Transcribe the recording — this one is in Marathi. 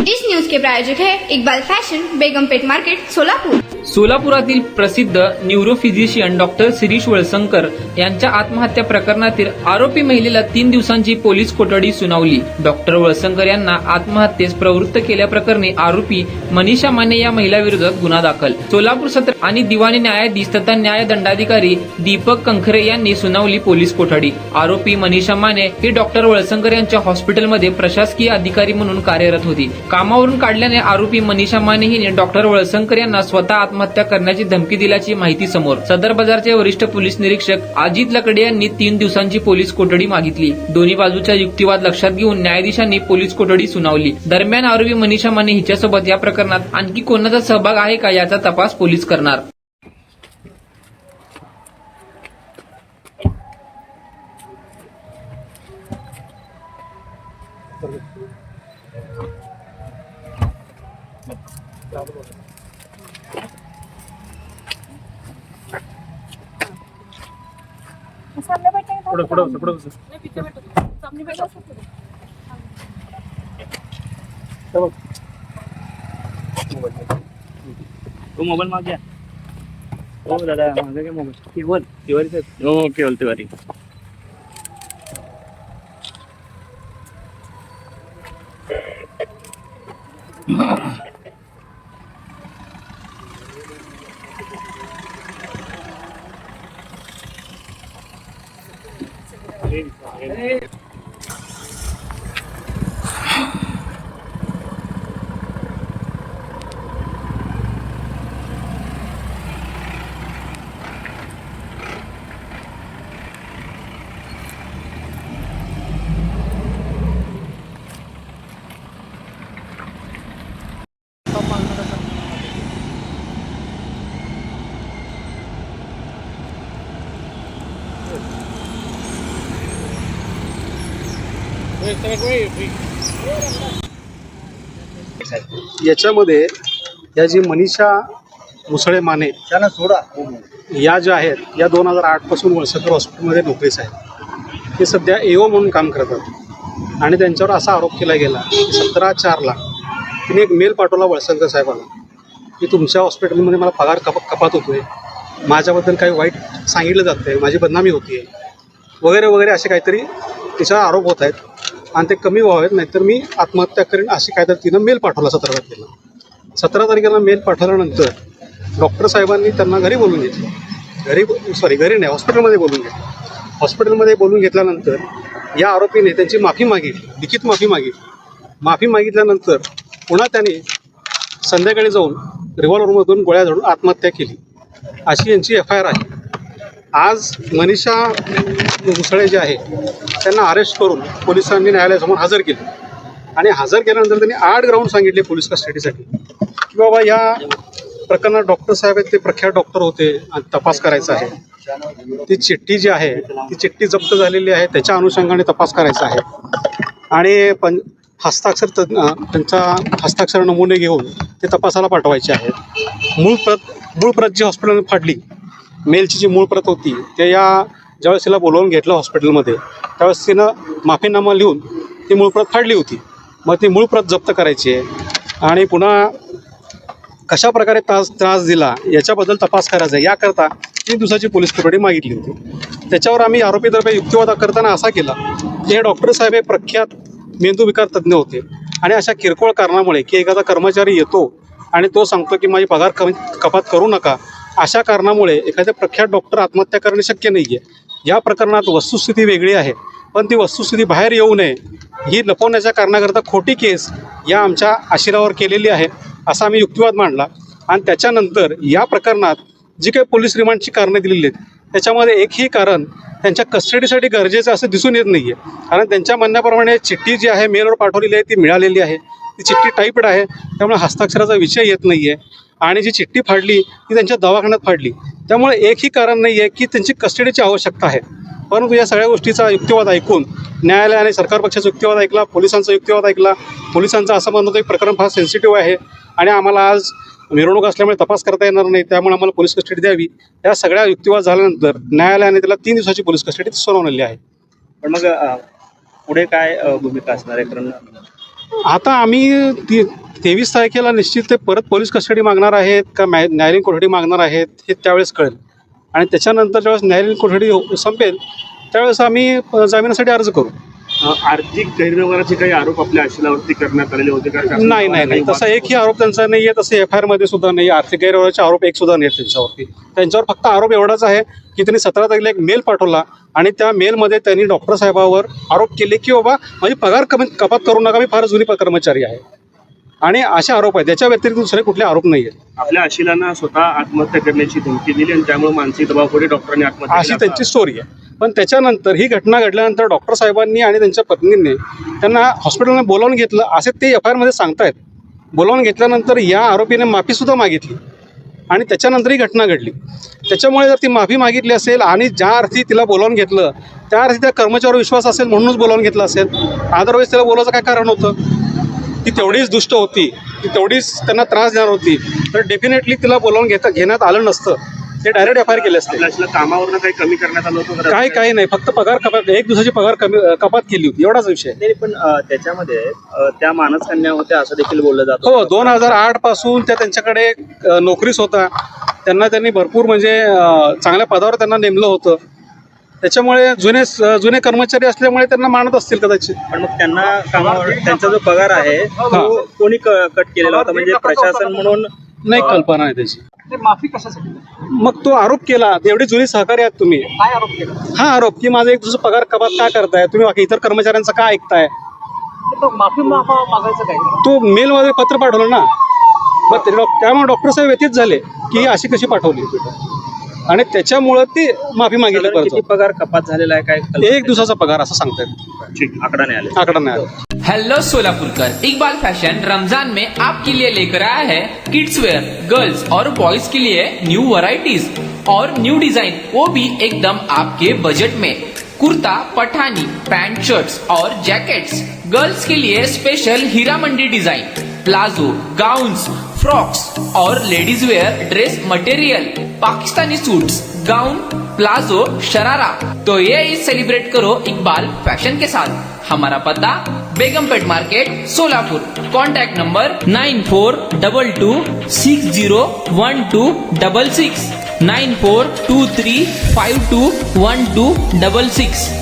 इस न्यूज के प्रायोजक है इकबाल फैशन, बेगमपेट मार्केट, सोलापूर। सोलापुरातील प्रसिद्ध न्यूरोफिजिशियन डॉक्टर शिरीष वळसंकर यांच्या आत्महत्या प्रकरणातील आरोपी महिलेला 3 दिवसांची पोलीस कोठडी सुनावली। डॉक्टर वळसंकर यांना आत्महत्येस प्रवृत्त केल्याप्रकरणी आरोपी मनीषा माने या महिलाविरोधात गुन्हा दाखल। सोलापूर सत्र आणि दिवाणी न्यायाधीश तथा न्याय दंडाधिकारी दीपक कंखरे यांनी सुनावली पोलीस कोठडी। आरोपी मनीषा माने ही डॉक्टर वळसंकर यांच्या हॉस्पिटलमध्ये प्रशासकीय अधिकारी म्हणून कार्यरत होती। कामावरून काढल्याने आरोपी मनीषा माने हिने डॉक्टर वळसंकर यांना स्वतः आत्महत्या करण्याची धमकी दिल्याची माहिती समोर। सदर बाजारचे वरिष्ठ पोलीस निरीक्षक अजित लकडे यांनी 3 दिवसांची पोलीस कोठडी मागितली। दोन्ही बाजूचा युक्तिवाद लक्षात घेऊन न्यायाधीशांनी पोलीस कोठडी सुनावली। दरम्यान आरोपी मनीषा माने हिच्यासोबत या प्रकरणात आणखी कोणाचा सहभाग आहे का याचा तपास पोलीस करणार। सामने बैठे हैं पुढे नहीं पीछे बैठो सामने बैठो तो मोबाईल मागे हो दादा माझा काय मोबाईल केवल तिवारी हो केवल तिवारी याच्यामध्ये या जी मनीषा मुसळे माने त्यांना सोडा या ज्या आहेत या 2008 पासून वळसंकर हॉस्पिटलमध्ये नोकरीस आहेत। ते सध्या एओ म्हणून काम करतात आणि त्यांच्यावर असा आरोप केला गेला की 17/4ला तिने एक मेल पाठवला वळसंकर साहेबांना की तुमच्या हॉस्पिटलमध्ये मला पगार कपात होतोय, माझ्याबद्दल काही वाईट सांगितलं जातं आहे, माझी बदनामी होती वगैरे वगैरे असे काहीतरी तिच्यावर आरोप होत आहेत आणि ते कमी व्हावेत, नाहीतर मी आत्महत्या करेन अशी काहीतरी तिनं मेल पाठवला 17 तारखेला। 17 तारखेला मेल पाठवल्यानंतर डॉक्टर साहेबांनी त्यांना घरी बोलून घेतलं, घरी नाही हॉस्पिटलमध्ये बोलून घेतलं। हॉस्पिटलमध्ये बोलून घेतल्यानंतर या आरोपीने त्यांची माफी मागितली, लिखित माफी मागितली। माफी मागितल्यानंतर पुन्हा त्यांनी संध्याकाळी जाऊन रिव्हॉल्वरमधून गोळ्या झाडून आत्महत्या केली, अशी यांची FIR आहे। आज मनीषा मुसळे जे आहे त्यांना अरेस्ट करून पोलिसांनी न्यायालयासमोर हजर केले आणि हजर केल्यानंतर त्यांनी 8 ग्राउंड सांगितले पोलीस कस्टडीसाठी की बाबा या प्रकरणात डॉक्टर साहेब आहेत, ते प्रख्यात डॉक्टर होते आणि तपास करायचा आहे। ती चिठ्ठी जी आहे ती चिठ्ठी जप्त झालेली आहे, त्याच्या अनुषंगाने तपास करायचा आहे आणि हस्ताक्षर त्यांचा हस्ताक्षर नमुने घेऊन ते तपासाला पाठवायचे आहेत। मूळ प्रत जी हॉस्पिटलमध्ये फाडली, मेलची जी मूळ प्रत होती ते ज्यावेळेस तिला बोलवून घेतलं हॉस्पिटलमध्ये त्यावेळेस तिनं माफीनामा लिहून ती मूळ प्रत फाडली होती। मग ती मूळ प्रत जप्त करायची आहे आणि पुन्हा कशा प्रकारे त्रास दिला याच्याबद्दल तपास करायचा आहे, याकरता 3 दिवसाची पोलीस कोठडी मागितली होती। त्याच्यावर आम्ही आरोपीतर्फे युक्तिवाद करताना असा केला की हे डॉक्टर साहेब हे प्रख्यात मेंदूविकार तज्ज्ञ होते आणि अशा किरकोळ कारणामुळे की एखादा कर्मचारी येतो आणि तो सांगतो की माझी पगार कपात करू नका, अशा कारणामुळे एखाद्या प्रख्यात डॉक्टर आत्महत्या करणे शक्य नाही आहे। या प्रकरणात वस्तुस्थिती वेगळी आहे, पण ती वस्तुस्थिती बाहेर येऊ नये ही लपवण्याच्या कारणाकरता खोटी केस या आमच्या आशिरावर केलेली आहे असा आम्ही युक्तिवाद मांडला। आणि त्याच्यानंतर या प्रकरणात जी काही पोलीस रिमांडची कारणं दिलेली आहेत त्याच्यामध्ये एकही कारण त्यांच्या कस्टडीसाठी गरजेचं असं दिसून येत नाही आहे, कारण त्यांच्या म्हणण्याप्रमाणे चिठ्ठी जी आहे मेलवर पाठवलेली आहे ती मिळालेली आहे, ती चिठ्ठी टाईप्ड आहे, त्यामुळे हस्ताक्षराचा विषय येत नाही आहे आणि जी चिठ्ठी फाडली ती त्यांच्या दवाखान्यात फाडली, त्यामुळे एकही कारण नाही आहे की त्यांची कस्टडीची आवश्यकता आहे। परंतु या सगळ्या गोष्टीचा युक्तिवाद ऐकून न्यायालयाने सरकार पक्षाचा युक्तिवाद ऐकला, पोलिसांचा युक्तिवाद ऐकला। पोलिसांचं असं म्हणणं होतं की प्रकरण फार सेन्सिटिव्ह आहे आणि आम्हाला आज मिरवणूक असल्यामुळे तपास करता येणार नाही, त्यामुळे आम्हाला पोलीस कस्टडी द्यावी। या सगळ्या युक्तिवाद झाल्यानंतर न्यायालयाने त्याला 3 दिवसाची पोलीस कस्टडी सुनावलेली आहे। पण मग पुढे काय भूमिका असणार आहे? कारण आता आम्ही 23 तारखेला निश्चित ते परत पोलीस कस्टडी मागणार आहेत का न्यायालयीन कोठडी मागणार आहेत हे त्यावेळेस कळेल. आणि त्याच्यानंतर ज्यावेळेस न्यायालयीन कोठडी संपेल त्यावेळेस आम्ही जामिनासाठी अर्ज करू. आर्थिक गैरव्यवहाराचे काही आरोप आपल्या आशिलावरती करण्यात आलेले होते का? नाही तसा एकही आरोप त्यांचा नाही आहे. तसं FIR मध्ये सुद्धा नाही. आर्थिक गैरव्यवहाराचे आरोप एक सुद्धा नाही त्यांच्यावरती. त्यांच्यावर फक्त आरोप एवढाच आहे की त्यांनी 17 तारखेला एक मेल पाठवला आणि त्या मेलमध्ये त्यांनी डॉक्टर साहेबावर आरोप केले की बाबा माझी पगार कपात करू नका, मी फार जुनी कर्मचारी आहे. आणि असे आरोप आहेत. त्याच्या व्यतिरिक्त दुसरे कुठले आरोप नाही आहेत. आपल्या आशिलांना स्वतः आत्महत्या करण्याची धमकी दिली आणि त्यामुळे मानसिक दबावापुढे डॉक्टरांनी आत्महत्या अशी केली. त्यांची स्टोरी आहे. पण त्याच्यानंतर ही घटना घडल्यानंतर डॉक्टर साहेबांनी आणि त्यांच्या पत्नींनी त्यांना हॉस्पिटलमध्ये बोलावून घेतलं असे ते FIR मध्ये सांगतायत. बोलावून घेतल्यानंतर या आरोपीने माफीसुद्धा मागितली आणि त्याच्यानंतर ही घटना घडली. त्याच्यामुळे जर ती माफी मागितली असेल आणि ज्या अर्थी तिला बोलावून घेतलं त्या अर्थी त्या कर्मचाऱ्यावर विश्वास असेल म्हणूनच बोलावून घेतलं असेल. अदरवाईज त्याला बोलायचं काय कारण होतं? ती तेवढीच दुष्ट होती, ती तेवढीच त्यांना त्रास देणार होती, तर डेफिनेटली तिला बोलावून घेण्यात आलं नसतं. ते डायरेक्ट FIR केले असते. आपल्या आशिला कामावरनं काही कमी करण्यात आलं होतं का? काही नाही, फक्त पगार कपात, एक दिवसाची पगार कपात केली होती, एवढाच विषय. नाही, पण त्याच्यामध्ये त्या मानसकन्या होत्या असं देखील बोललं जातं. हो, 2008 पासून त्या त्यांच्याकडे नोकरीस होता. त्यांनी भरपूर म्हणजे चांगल्या पदावर त्यांना नेमलं होतं. त्याच्यामुळे जुने कर्मचारी असल्यामुळे त्यांना मानत असतील कदाचित. पण मग त्यांना कामावर त्यांचा जो पगार आहे तो कोणी कट केलेला होता, म्हणजे प्रशासन म्हणून? नाही, कल्पना आहे त्याची. माफी कशासाठी? मग तो आरोप केला, एवढी जुनी सहकारी आहात तुम्ही. काय आरोप केला? हा आरोप की माझा एक दिवसाचा पगार कपात का करताय तुम्ही, बाकी इतर कर्मचाऱ्यांचा का ऐकताय. माफी मागायचं काय? तो मेलमध्ये पत्र पाठवलं ना, मग त्यामुळे डॉक्टर साहेब व्यथित झाले की अशी कशी पाठवली आणि त्याच्यामुळं ती माफी मागितली. किती पगार कपात झालेला आहे काय? एक दिवसाचा पगार असं सांगतायत. ठीक, आकडा नाही आला. हेलो सोलापुरकर, इकबाल फैशन रमजान में आपके लिए लेकर आया है किड्स वेयर, गर्ल्स और बॉयज के लिए न्यू वैरायटीज और न्यू डिजाइन, वो भी एकदम आपके बजट में. कुर्ता, पठानी, पैंट, शर्ट्स और जैकेट्स. गर्ल्स के लिए special Heera Mandi design, palazzo, gowns, frocks और ladies wear dress material, Pakistani suits, gown, palazzo, sharara. तो ये ईद सेलिब्रेट करो इकबाल फैशन के साथ. हमारा पता Begumpet market, Solapur. Contact number 9422601266, 9423521266.